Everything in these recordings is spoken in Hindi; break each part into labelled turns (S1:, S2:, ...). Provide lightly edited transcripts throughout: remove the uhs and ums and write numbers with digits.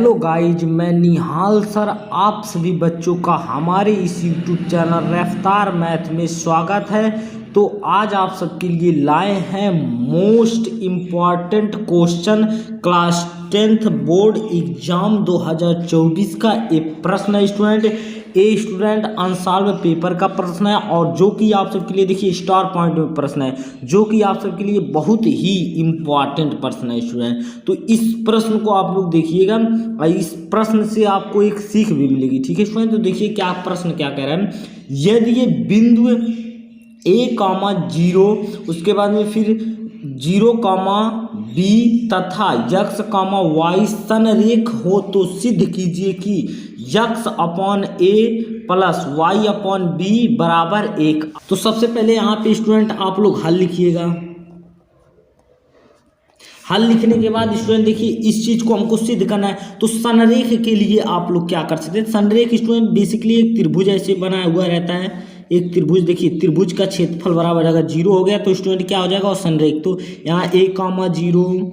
S1: हेलो गाइज, मैं निहाल सर आप सभी बच्चों का हमारे इस यूट्यूब चैनल रफ्तार मैथ में स्वागत है। तो आज आप सबके लिए लाए हैं most important question class 10th board exam 2024 का एक प्रश्न है स्टूडेंट आंसर में पेपर का प्रश्न है, और जो कि आप सबके लिए देखिए स्टार पॉइंट में प्रश्न है, जो कि आप सबके लिए बहुत ही इम्पॉर्टेंट प्रश्न है स्टूडेंट। तो इस प्रश्न को आप लोग देखिएगा और इस प्रश्न से आपको एक सीख भी मिलेगी। ठीक है स्टूडेंट, तो देखिए क्या प्रश्न क्या कह रहा है। यदि ये बिंदु a,0 उसके बाद में फिर 0,b तथा x,y संरेख हो तो सिद्ध कीजिए कि x/a प्लस y/b बराबर 1। तो सबसे पहले यहाँ पे स्टूडेंट आप लोग हल लिखिएगा। हल लिखने के बाद स्टूडेंट देखिए इस चीज को हमको सिद्ध करना है। तो संरेख के लिए आप लोग क्या कर सकते हैं। संरेख स्टूडेंट बेसिकली एक त्रिभुज ऐसे बनाया हुआ रहता है। एक त्रिभुज देखिए, त्रिभुज का क्षेत्रफल बराबर अगर 0 हो गया तो स्टूडेंट क्या हो जाएगा और संरेख। तो यहाँ a,0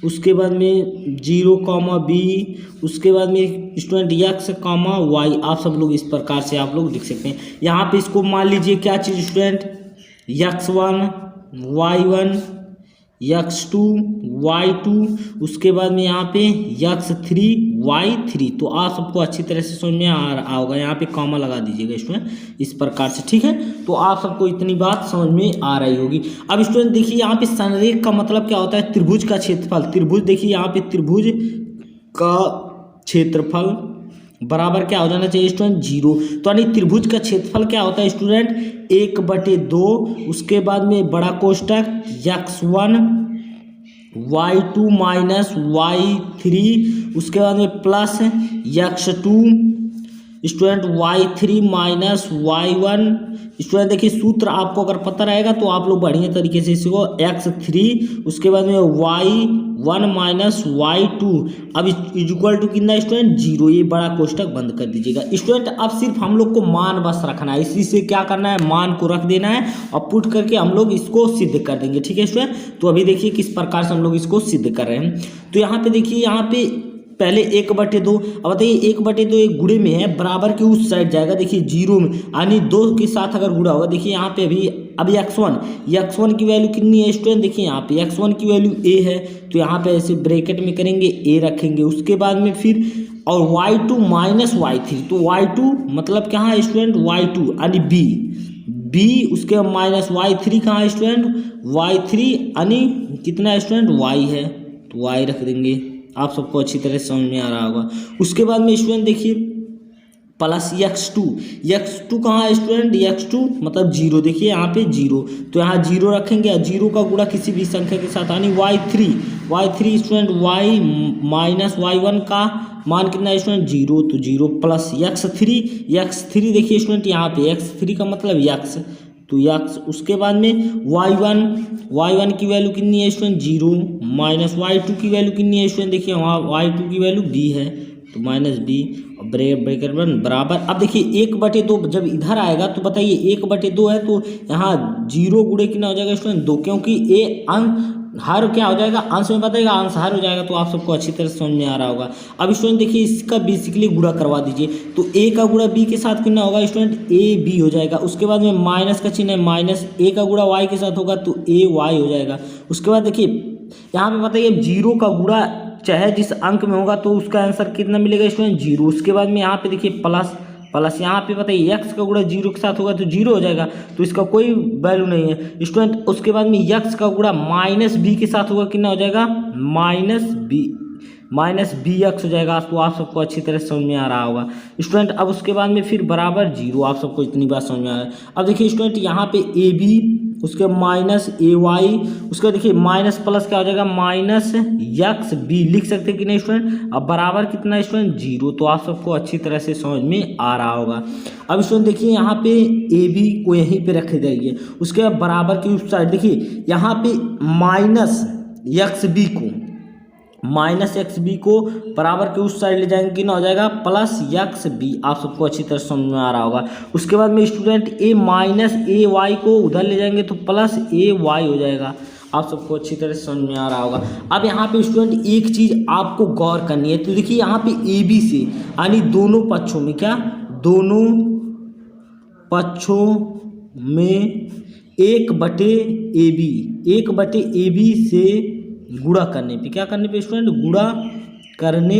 S1: उसके बाद में 0,b उसके बाद में स्टूडेंट x,y आप सब लोग इस प्रकार से आप लोग लिख सकते हैं। यहाँ पे इसको मान लीजिए क्या चीज student x1 y1 x2 y2 उसके बाद में यहाँ पे x3 y3। तो आप सबको अच्छी तरह से समझ में आ रहा होगा। यहाँ पे कॉमा लगा दीजिएगा स्टूडेंट इस प्रकार से। ठीक है, तो आप सबको इतनी बात समझ में आ रही होगी। अब स्टूडेंट देखिए यहाँ पे संरेख का मतलब क्या होता है। त्रिभुज का क्षेत्रफल, त्रिभुज देखिए यहाँ पे त्रिभुज का क्षेत्रफल बराबर क्या हो जाना चाहिए स्टूडेंट 0। तो यानी त्रिभुज का क्षेत्रफल क्या होता है स्टूडेंट 1/2 उसके बाद में बड़ा कोष्टक x1 y2 माइनस y3 उसके बाद में plus x2 student y3 minus y1। Student देखिए सूत्र आपको अगर पता रहेगा तो आप लोग बढ़िया तरीके से इसको x3 उसके बाद में y1 माइनस y2 अब इक्वल टू कितना स्टूडेंट 0। ये बड़ा कोष्टक बंद कर दीजिएगा स्टूडेंट। अब सिर्फ हम लोग को मान बस रखना है, इसी से क्या करना है मान को रख देना है और पुट करके हम लोग इसको सिद्ध कर देंगे। ठीक है स्टूडेंट, तो अभी देखिए किस प्रकार से हम लोग इसको सिद्ध कर रहे हैं। तो यहाँ पे देखिए यहाँ पे पहले 1/2। अब बताइए 1/2 एक गुणे में है, बराबर के उस साइड जाएगा देखिए 0 में, यानी 2 के साथ अगर गुणा होगा। देखिए यहाँ पे अभी x1 की वैल्यू कितनी है स्टूडेंट। देखिए यहाँ पे x1 की वैल्यू a है, तो यहाँ पे ऐसे ब्रैकेट में करेंगे a रखेंगे। उसके बाद में फिर और y2 माइनस y3, तो y2 मतलब क्या है स्टूडेंट y2 यानी b उसके माइनस y3 कहाँ है स्टूडेंट y3 यानी कितना स्टूडेंट y है, तो y रख देंगे। आप सबको अच्छी तरह समझ में आ रहा होगा। उसके बाद में स्टूडेंट देखिए प्लस x2 कहाँ है स्टूडेंट x2 मतलब 0। देखिए यहाँ पे 0, तो यहाँ 0 रखेंगे। 0 का गुणा किसी भी संख्या के साथ यानी y3 student y minus y1 का मान कितना है स्टूडेंट 0, तो 0 प्लस x3 देखिए स्टूडेंट यहाँ पे x3 का मतलब x, तो x उसके बाद में y1 की वैल्यू कितनी है स्टूडेंट 0 माइनस y2 की वैल्यू कितनी है स्टूडेंट। देखिए वहाँ y2 की वैल्यू b है, तो माइनस b ब्रैकेट बराबर। अब देखिए 1/2 जब इधर आएगा तो बताइए 1/2 है, तो यहाँ 0 गुणे कितना हो जाएगा स्टूडेंट 2, क्योंकि a अंश हर क्या हो जाएगा अंश में बताएगा, अंश हर हो जाएगा। तो आप सबको अच्छी तरह समझ में आ रहा होगा। अब स्टूडेंट देखिए इसका बेसिकली गुणा करवा दीजिए, तो a का गुणा b के साथ कितना होगा स्टूडेंट ab हो जाएगा। उसके बाद में माइनस का चिन्ह है, माइनस a का गुणा y के साथ होगा तो ay हो जाएगा। उसके बाद देखिए यहाँ पे बताइए 0 का गुणा चाहे जिस अंक में होगा तो उसका आंसर कितना मिलेगा स्टूडेंट 0। उसके बाद में यहाँ पे देखिए प्लस यहाँ पे बताइए x का गुणा 0 के साथ होगा तो 0 हो जाएगा, तो इसका कोई वैल्यू नहीं है स्टूडेंट। उसके बाद में x का गुणा माइनस b के साथ होगा कितना हो जाएगा माइनस bx हो जाएगा। तो आप सबको अच्छी तरह समझ में आ रहा होगा स्टूडेंट। अब उसके बाद में फिर बराबर 0, आप सबको इतनी बात समझ में आ रहा है। अब देखिए स्टूडेंट यहाँ पे ab उसके माइनस ay उसका देखिए माइनस प्लस क्या हो जाएगा माइनस xb लिख सकते कि नहीं स्टूडेंट। अब बराबर कितना है स्टूडेंट 0, तो आप सबको अच्छी तरह से समझ में आ रहा होगा। अब स्टूडेंट देखिए यहाँ पे ab को यहीं पे रख जाइए। उसके बाद बराबर की उस साइड देखिए यहाँ पे माइनस xb को बराबर के उस साइड ले जाएंगे कितना हो जाएगा प्लस xb। आप सबको अच्छी तरह समझ में आ रहा होगा। उसके बाद में स्टूडेंट a माइनस ay को उधर ले जाएंगे तो प्लस ay हो जाएगा। आप सबको अच्छी तरह से समझ में आ रहा होगा। अब यहाँ पे स्टूडेंट एक चीज़ आपको गौर करनी है, तो देखिए यहाँ पे ए बी से यानी दोनों पक्षों में क्या, दोनों पक्षों में 1/AB से गुणा करने पे, क्या करने पे स्टूडेंट, गुणा करने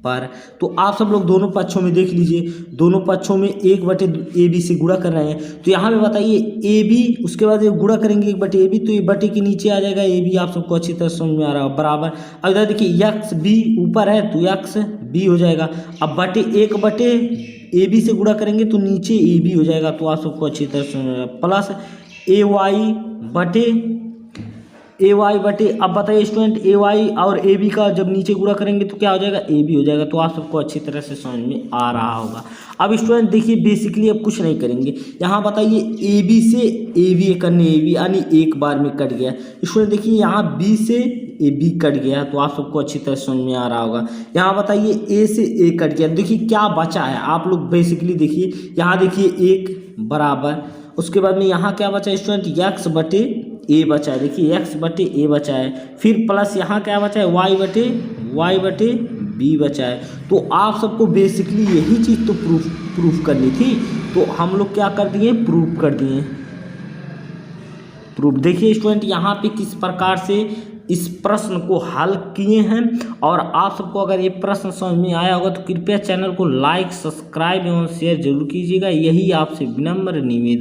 S1: पर, तो आप सब लोग दोनों पक्षों में देख लीजिए, दोनों पक्षों में 1/AB से गुणा कर रहे हैं। तो यहाँ पे बताइए AB, उसके बाद ये गुणा करेंगे 1/AB, तो ये बटे के नीचे आ जाएगा AB, आप सबको अच्छी तरह समझ में आ रहा है, बराबर। अब इधर देखिए XB ऊपर है तो XB हो जाएगा। अब बटे 1/AB से गुणा करेंगे तो नीचे AB हो जाएगा, तो आप सबको अच्छी तरह समझ में आ रहा है, प्लस AY बटे, अब बताइए स्टूडेंट AY और AB का जब नीचे गुणा करेंगे तो क्या हो जाएगा, AB हो जाएगा, तो आप सबको अच्छी तरह से समझ में आ रहा होगा। अब स्टूडेंट देखिए बेसिकली अब कुछ नहीं करेंगे, यहाँ बताइए AB से AB करने AB यानी एक बार में कट गया। स्टूडेंट देखिए यहाँ B से AB कट गया, तो आप सबको अच्छी तरह समझ में आ रहा होगा। यहाँ बताइए A से A कट गया, देखिए क्या बचा है, आप लोग बेसिकली देखिए, यहाँ देखिए 1 बराबर, उसके बाद में यहाँ क्या बचा है स्टूडेंट, X/A बचा है, देखिए X/A बचा है, फिर प्लस यहाँ क्या बचा है, Y/B बचा है। तो आप सबको बेसिकली यही चीज़ तो प्रूफ करनी थी, तो हम लोग क्या कर दिए, प्रूफ कर दिए। प्रूफ देखिए स्टूडेंट यहाँ पे किस प्रकार से इस प्रश्न को हल किए हैं, और आप सबको अगर ये प्रश्न समझ में आया होगा तो कृपया चैनल को लाइक, सब्सक्राइब एवं शेयर जरूर कीजिएगा, यही आपसे विनम्र निवेदन।